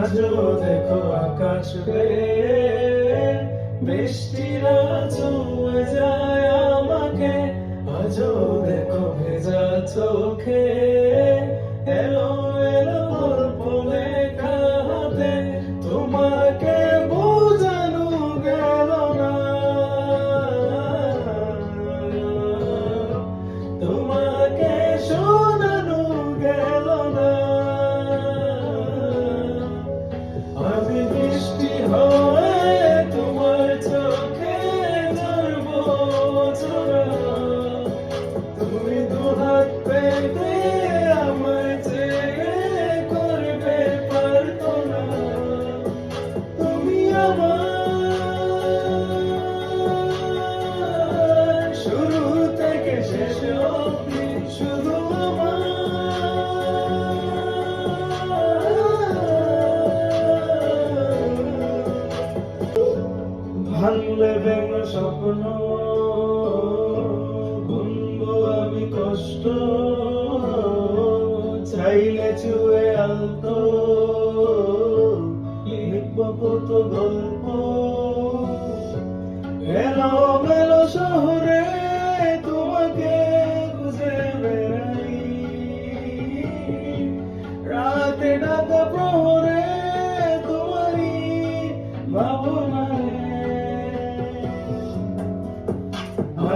আজও দেখো আকাশ বেয়ে বৃষ্টিরা ছুঁয়ে যায় আমাকে, আজও দেখো ভেজা চোখে এলো এলো গল্প লেখা হাতে, তোমাকে বোঝানো গেল না, তোমাকে শোনানো গেল না। আমি বৃষ্টি হয়ে তোমার চোখে ঝরবো ঝরা, তুমি দুহাত পেতে আমায় চেয়ে করবে পারতো না, তুমি আমার শুরু থেকে শেষ অবধি শুধু ভাঙলে ভেঙে স্বপ্ন বুনবো আমি কষ্ট, চাইলে ছুঁয়ে আলতো লিখবো কত গল্প, এলো মেলো শহরে তোমাকে খুঁজে বেড়াই, রাতে ডাকা প্রহরে তোমারই ভাবনায়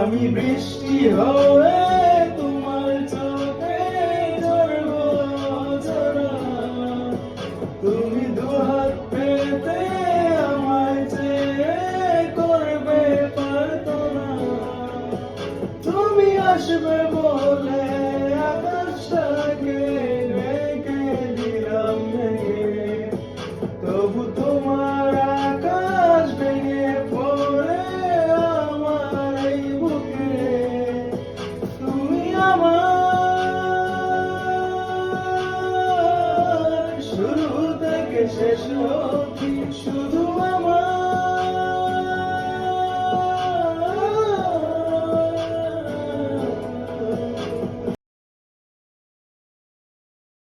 আমি বৃষ্টি হয়ে তোমার চোখে ঝরবো ঝরা, তুমি দুহাত পেতে আমায় চেয়ে করবে পারতো না, তুমি আসবে বলে আকাশটাকে রেখে দিলাম ভেঙে, তবু তোমার আকাশ ভেঙে পড়ে আমার এই বুকে, তুমি আমার শুরু থেকে শেষ অবধি শুধু